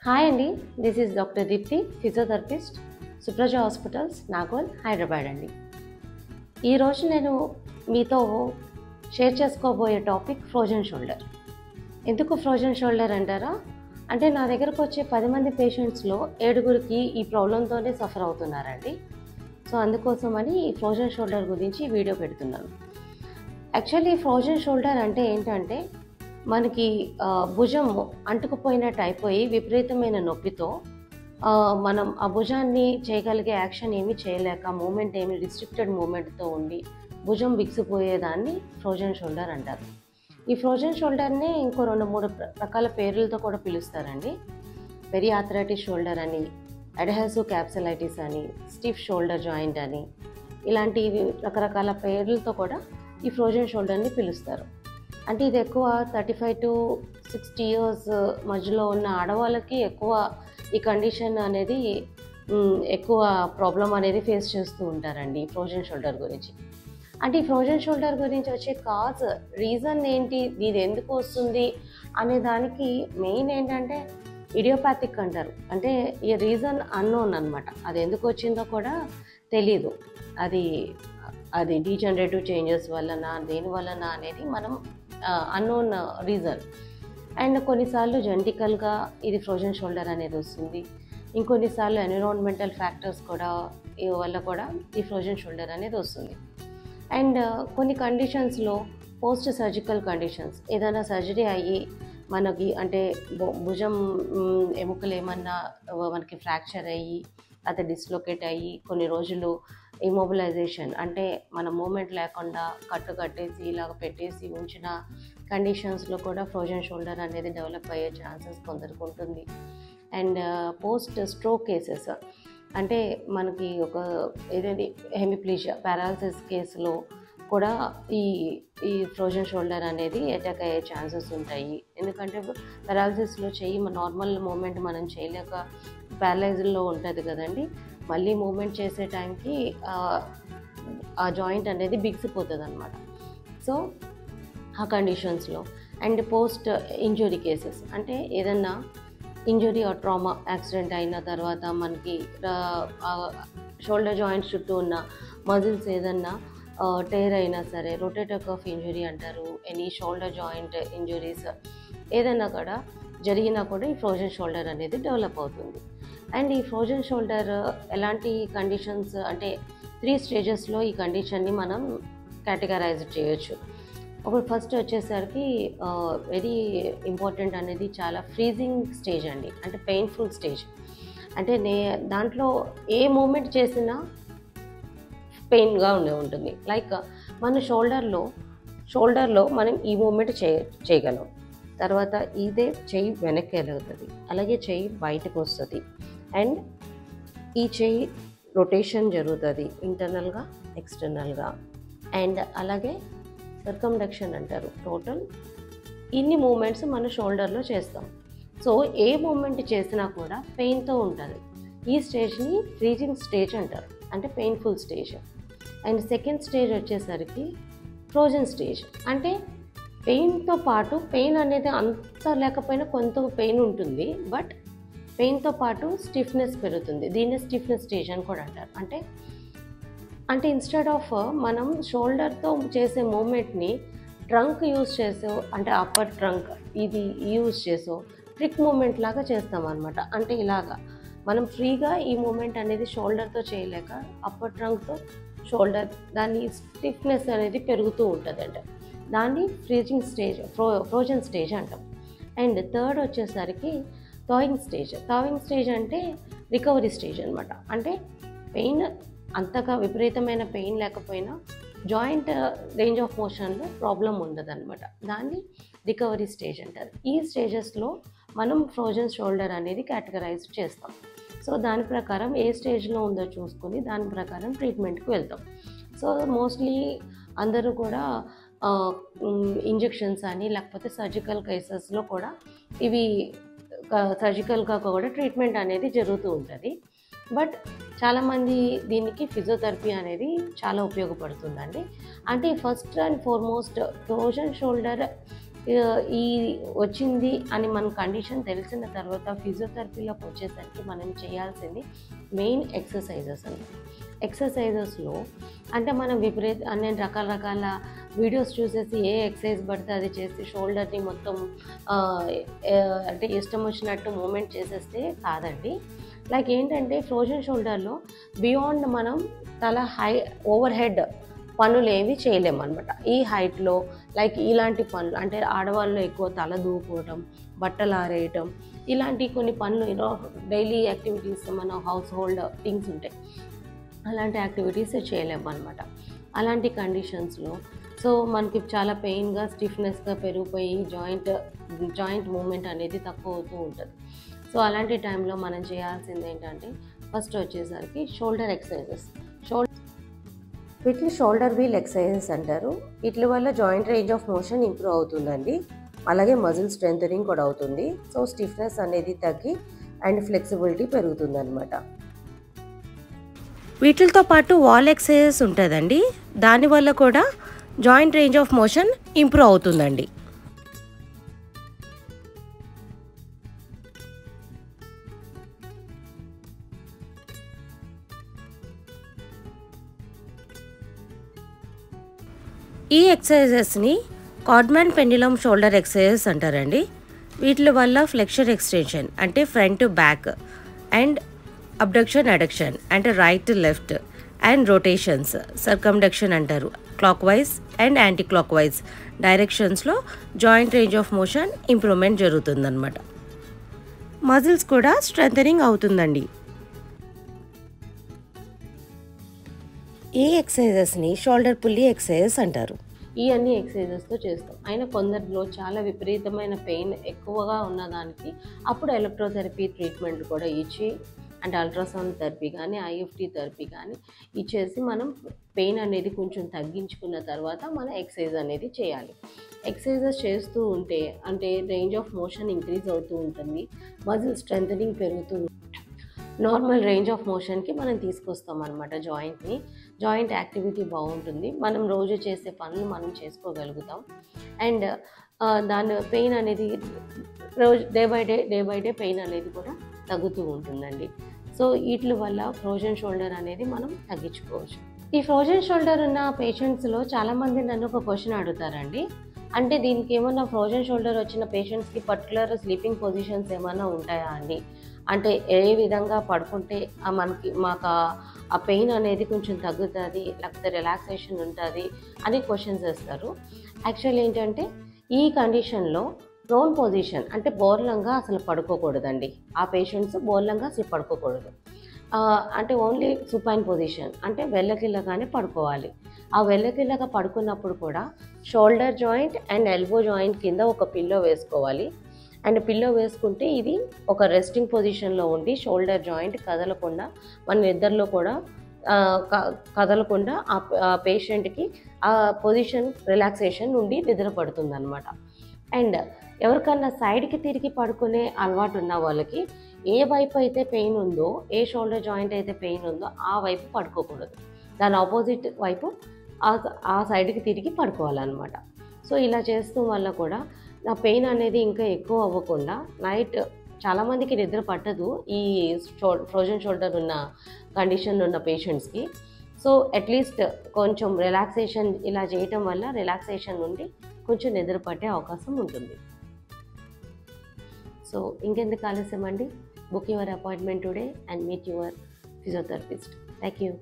Hi అండి, this is doctor Deepti, physiotherapist, Supraja hospitals, Nagole, Hyderabad అండి. ఈరోజు నేను మీతో షేర్ చేసుకోబోయే టాపిక్ ఫ్రోజన్ షోల్డర్. ఎందుకు ఫ్రోజన్ షోల్డర్ అంటారా? అంటే నా దగ్గరకు వచ్చే 10 మంది పేషెంట్స్లో 7గురికి ఈ ప్రాబ్లంతోనే సఫర్ అవుతున్నారండి. సో అందుకోసమని ఈ ఫ్రోజన్ షోల్డర్ గురించి వీడియో పెడుతున్నాను. యాక్చువల్లీ ఫ్రోజన్ షోల్డర్ అంటే ఏంటంటే మనకి భుజం అంటుకుపోయినట్టు అయిపోయి విపరీతమైన నొప్పితో మనం ఆ భుజాన్ని చేయగలిగే యాక్షన్ ఏమీ చేయలేక మూమెంట్ ఏమి రిస్ట్రిక్టెడ్ మూమెంట్తో ఉండి భుజం బిగిసిపోయేదాన్ని ఫ్రోజన్ షోల్డర్ అంటారు. ఈ ఫ్రోజన్ షోల్డర్ని ఇంకో 2-3 రకాల పేర్లతో కూడా పిలుస్తారండి. పెరియాథరైటిస్ షోల్డర్ అని, అడ్హెసివ్ క్యాప్సులైటిస్ అని, స్టిఫ్ షోల్డర్ జాయింట్ అని, ఇలాంటి రకరకాల పేర్లతో కూడా ఈ ఫ్రోజన్ షోల్డర్ని పిలుస్తారు. అంటే ఇది ఎక్కువ 35 to 60 years మధ్యలో ఉన్న ఆడవాళ్ళకి ఎక్కువ ఈ కండిషన్ అనేది ఎక్కువ ప్రాబ్లం అనేది ఫేస్ చేస్తూ ఉంటారండి ఈ ఫ్రోజన్ షోల్డర్ గురించి. అంటే ఈ ఫ్రోజన్ షోల్డర్ గురించి వచ్చే రీజన్ ఏంటి, ఇది ఎందుకు వస్తుంది అనే దానికి మెయిన్ ఏంటంటే ఇడియోపాథిక్ అంటారు. అంటే ఈ రీజన్ అన్నోన్ అనమాట. అది ఎందుకు వచ్చిందో కూడా తెలీదు. అది డీజనరేటివ్ చేంజెస్ వలన, దేని వలన అనేది మనం అన్నోన్ రీజన్. అండ్ కొన్నిసార్లు జెనెటికల్గా ఇది ఫ్రోజన్ షోల్డర్ అనేది వస్తుంది. ఇంకొన్నిసార్లు ఎన్విరాన్మెంటల్ ఫ్యాక్టర్స్ కూడా వల్ల కూడా ఈ ఫ్రోజన్ షోల్డర్ అనేది వస్తుంది. అండ్ కొన్ని కండిషన్స్లో పోస్ట్ సర్జికల్ కండిషన్స్, ఏదైనా సర్జరీ అయ్యి మనకి అంటే భుజం ఎముకలు ఏమన్నా మనకి ఫ్రాక్చర్ అయ్యి అది డిస్లొకేట్ అయ్యి కొన్ని రోజులు ఇమొబిలైజేషన్ అంటే మన మూమెంట్ లేకుండా కట్టేసి ఇలాగ పెట్టేసి ఉంచిన కండిషన్స్లో కూడా ఫ్రోజన్ షోల్డర్ అనేది డెవలప్ అయ్యే ఛాన్సెస్ కొందరికి ఉంటుంది. అండ్ పోస్ట్ స్ట్రోక్ కేసెస్ అంటే మనకి ఏదైనా హెమిప్లీజియా పారాలసిస్ కేసులో కూడా ఈ ఫ్రోజన్ షోల్డర్ అనేది అటాక్ అయ్యే ఛాన్సెస్ ఉంటాయి. ఎందుకంటే పారాలసిస్లో నార్మల్ మూమెంట్ మనం చేయలేక ప్యారలైజ్డ్లో ఉంటుంది కదండి, మళ్ళీ మూమెంట్ చేసే టైంకి ఆ జాయింట్ అనేది బిగిసిపోతుంది అనమాట. సో ఆ కండిషన్స్లో అండ్ పోస్ట్ ఇంజురీ కేసెస్ అంటే ఏదన్నా ఇంజురీ ఆర్ ట్రామా యాక్సిడెంట్ అయిన తర్వాత మనకి షోల్డర్ జాయింట్స్ చుట్టూ ఉన్న మజిల్స్ ఏదన్నా టేర్ అయినా సరే, రొటేటర్ కఫ్ ఇంజురీ అంటారు, ఎనీ షోల్డర్ జాయింట్ ఇంజురీస్ ఏదైనా కూడా జరిగినా కూడా ఈ ఫ్రోజన్ షోల్డర్ అనేది డెవలప్ అవుతుంది. అండ్ ఈ ఫ్రోజన్ షోల్డర్ ఎలాంటి కండిషన్స్ అంటే 3 స్టేజెస్లో ఈ కండిషన్ని మనం కేటగరైజ్ చేయొచ్చు. ఫస్ట్ వచ్చేసరికి వెరీ ఇంపార్టెంట్ అనేది చాలా ఫ్రీజింగ్ స్టేజ్ అండి, అంటే పెయిన్ఫుల్ స్టేజ్. అంటే దాంట్లో ఏ మూమెంట్ చేసినా పెయిన్గా ఉంటుంది. లైక్ మన షోల్డర్లో మనం ఈ మూమెంట్ చేయగలం, తర్వాత ఇదే చెయ్యి వెనక్కి వెళ్తుంది, అలాగే చెయ్యి బయటకు వస్తుంది, అండ్ ఈ చెయ్యి రొటేషన్ జరుగుతుంది ఇంటర్నల్గా ఎక్స్టర్నల్గా, అండ్ అలాగే సర్కండక్షన్ అంటారు. టోటల్ ఇన్ని మూమెంట్స్ మన షోల్డర్లో చేస్తాం. సో ఏ మూమెంట్ చేసినా కూడా పెయిన్తో ఉంటుంది. ఈ స్టేజ్ని ఫ్రీజింగ్ స్టేజ్ అంటారు, అంటే painful stage. And second stage వచ్చేసరికి ఫ్రోజన్ స్టేజ్. అంటే పెయిన్తో పాటు పెయిన్ అనేది అంత లేకపోయినా కొంత పెయిన్ ఉంటుంది, బట్ పెయిన్తో పాటు స్టిఫ్నెస్ పెరుగుతుంది. దీన్ని స్టిఫ్నెస్ స్టేజ్ అని కూడా అంటారు. అంటే ఇన్స్టెడ్ ఆఫ్ మనం షోల్డర్తో చేసే మూమెంట్ని ట్రంక్ యూజ్ చేసో, అంటే అప్పర్ ట్రంక్ ఇది యూజ్ చేసో ట్రిక్ మూమెంట్ లాగా చేస్తాం అనమాట. అంటే ఇలాగా మనం ఫ్రీగా ఈ మూమెంట్ అనేది షోల్డర్తో చేయలేక అప్పర్ ట్రంక్తో షోల్డర్ దాని స్టిఫ్నెస్ అనేది పెరుగుతూ ఉంటుంది. అంటే దాన్ని ఫ్రీజింగ్ స్టేజ్, ఫ్రోజన్ స్టేజ్ అంటాం. అండ్ థర్డ్ వచ్చేసరికి థాయింగ్ స్టేజ్ అంటే రికవరీ స్టేజ్ అనమాట. అంటే పెయిన్ అంతగా విపరీతమైన పెయిన్ లేకపోయినా జాయింట్ రేంజ్ ఆఫ్ మోషన్లో ప్రాబ్లం ఉండదన్నమాట. దాన్ని రికవరీ స్టేజ్ అంటారు. ఈ స్టేజెస్లో మనం ఫ్రోజన్ షోల్డర్ అనేది కేటగరైజ్ చేస్తాం. సో దాని ప్రకారం ఏ స్టేజ్లో ఉందో చూసుకొని దాని ప్రకారం ట్రీట్మెంట్కి వెళ్తాం. సో మోస్ట్లీ అందరూ కూడా ఇంజెక్షన్స్ అని లేకపోతే సర్జికల్ కేసెస్లో కూడా ఇవి సర్జికల్గా కూడా ట్రీట్మెంట్ అనేది జరుగుతూ ఉంటుంది. బట్ చాలామంది దీనికి ఫిజియోథెరపీ అనేది చాలా ఉపయోగపడుతుందండి. అంటే first and foremost frozen shoulder ఈ వచ్చింది అని మన కండిషన్ తెలిసిన తర్వాత ఫిజియోథెరపీలోకి వచ్చేసరికి మనం చేయాల్సింది మెయిన్ ఎక్సర్సైజెస్ అండి. ఎక్సర్సైజెస్లో అంటే మనం నేను రకరకాల వీడియోస్ చూసేసి ఏ ఎక్సర్సైజ్ పడితే అది చేసి షోల్డర్ని మొత్తం అంటే ఇష్టం వచ్చినట్టు మూమెంట్ చేసేస్తే కాదండి. లైక్ ఏంటంటే ఫ్రోజన్ షోల్డర్లో బియాండ్ మనం తల ఓవర్ హెడ్ పనులు ఏవి చేయలేమన్నమాట. ఈ హైట్లో లైక్ ఇలాంటి పనులు అంటే ఆడవాళ్ళు ఎక్కువ తల దూకోవటం, బట్టలు ఆరేయటం, ఇలాంటి కొన్ని పనులు డైలీ యాక్టివిటీస్ మన హౌస్ హోల్డ్ థింగ్స్ ఉంటాయి, అలాంటి యాక్టివిటీస్ చేయలేమన్నమాట. అలాంటి కండిషన్స్లో సో మనకి చాలా పెయిన్గా స్టిఫ్నెస్గా పెరిగిపోయి జాయింట్ మూమెంట్ అనేది తక్కువ అవుతూ ఉంటుంది. సో అలాంటి టైంలో మనం చేయాల్సింది ఏంటంటే ఫస్ట్ వచ్చేసరికి షోల్డర్ ఎక్సర్సైజెస్. వీటిని షోల్డర్ వీల్ ఎక్సర్సైజెస్ అంటారు. వీటి వల్ల joint range of motion improve అవుతుందండి, అలాగే మజిల్ స్ట్రెంథనింగ్ కూడా అవుతుంది. సో స్టిఫ్నెస్ అనేది తగ్గి అండ్ ఫ్లెక్సిబిలిటీ పెరుగుతుంది అనమాట. వీటితో పాటు వాల్ ఎక్సర్సైజెస్ ఉంటుందండి, దానివల్ల కూడా joint range of motion improve అవుతుందండి. ఈ ఎక్సర్సైజెస్ని కార్డ్మాన్ పెండ్యులమ్ షోల్డర్ ఎక్సర్సైజెస్ అంటారండి. వీటి వల్ల ఫ్లెక్షన్ ఎక్స్టెన్షన్ అంటే front back and abduction adduction అంటే right left and rotations circumduction అంటారు, clockwise and anticlockwise డైరెక్షన్స్లో joint range of motion improvement జరుగుతుందన్నమాట. మజిల్స్ కూడా స్ట్రెంథనింగ్ అవుతుందండి. ఈ ఎక్సర్సైజెస్ని షోల్డర్ పుల్లీ ఎక్సర్సైజెస్ అంటారు. ఈ అన్ని ఎక్సర్సైజెస్తో చేస్తాం. అయినా కొందరిలో చాలా విపరీతమైన పెయిన్ ఎక్కువగా ఉన్నదానికి అప్పుడు ఎలక్ట్రోథెరపీ ట్రీట్మెంట్ కూడా ఇచ్చి అంటే అల్ట్రాసౌండ్ థెరపీ కానీ ఐఎఫ్టీ థెరపీ కానీ ఇచ్చేసి మనం పెయిన్ అనేది కొంచెం తగ్గించుకున్న తర్వాత మన ఎక్సర్సైజ్ అనేది చేయాలి. ఎక్సర్సైజెస్ చేస్తూ ఉంటే అంటే రేంజ్ ఆఫ్ మోషన్ ఇంక్రీజ్ అవుతూ ఉంటుంది, మజిల్ స్ట్రెంథనింగ్ పెరుగుతూ నార్మల్ రేంజ్ ఆఫ్ మోషన్కి మనం తీసుకొస్తాం అనమాట. జాయింట్ యాక్టివిటీ బాగుంటుంది, మనం రోజు చేసే పనులు మనం చేసుకోగలుగుతాం అండ్ దాని పెయిన్ అనేది రోజు డే బై డే పెయిన్ అనేది కూడా తగ్గుతూ ఉంటుందండి. సో వీటి వల్ల ఫ్రోజన్ షోల్డర్ అనేది మనం తగ్గించుకోవచ్చు. ఈ ఫ్రోజన్ షోల్డర్ ఉన్న పేషెంట్స్లో చాలామంది నన్ను ఒక క్వశ్చన్ అడుగుతారండి, అంటే దీనికి ఏమన్నా ఫ్రోజన్ షోల్డర్ వచ్చిన పేషెంట్స్కి పర్టికులర్ స్లీపింగ్ పొజిషన్స్ ఏమైనా ఉంటాయా అండి, అంటే ఏ విధంగా పడుకుంటే మాకు ఆ పెయిన్ అనేది కొంచెం తగ్గుతుంది లేకపోతే రిలాక్సేషన్ ఉంటుంది అని క్వశ్చన్స్ వేస్తారు. యాక్చువల్ ఏంటంటే ఈ కండిషన్లో ప్రోన్ పొజిషన్ అంటే బోర్లంగా అసలు పడుకోకూడదండి. ఆ పేషెంట్స్ బోర్లంగా అసలు పడుకోకూడదు, అంటే ఓన్లీ సుపైన్ పొజిషన్ అంటే వెల్లకిల్లగానే పడుకోవాలి. ఆ వెల్లకిల్లగా పడుకున్నప్పుడు కూడా shoulder joint and elbow joint కింద ఒక పిల్లో వేసుకోవాలి. అండ్ పిల్లో వేసుకుంటే ఇది ఒక రెస్టింగ్ పొజిషన్లో ఉండి షోల్డర్ జాయింట్ కదలకుండా మన నిద్రలో కూడా కదలకుండా ఆ పేషెంట్కి ఆ పొజిషన్ రిలాక్సేషన్ నుండి నిద్ర పడుతుంది అనమాట. అండ్ ఎవరికన్నా సైడ్కి తిరిగి పడుకునే అలవాటు ఉన్న వాళ్ళకి ఏ వైపు అయితే పెయిన్ ఉందో, ఏ షోల్డర్ జాయింట్ అయితే పెయిన్ ఉందో ఆ వైపు పడుకోకూడదు, దాని ఆపోజిట్ వైపు ఆ సైడ్కి తిరిగి పడుకోవాలన్నమాట. సో ఇలా చేస్తూ వల్ల కూడా నా పెయిన్ అనేది ఇంకా ఎక్కువ అవ్వకుండా నైట్ చాలామందికి నిద్ర పట్టదు ఈ ఫ్రోజన్ షోల్డర్ ఉన్న కండిషన్ ఉన్న పేషెంట్స్కి. సో అట్లీస్ట్ కొంచెం రిలాక్సేషన్ ఇలా చేయటం వల్ల రిలాక్సేషన్ నుండి కొంచెం నిద్ర పట్టే అవకాశం ఉంటుంది. సో ఇంకెందుకు ఆలస్యం అండి, book your appointment today and meet your physiotherapist. Thank you.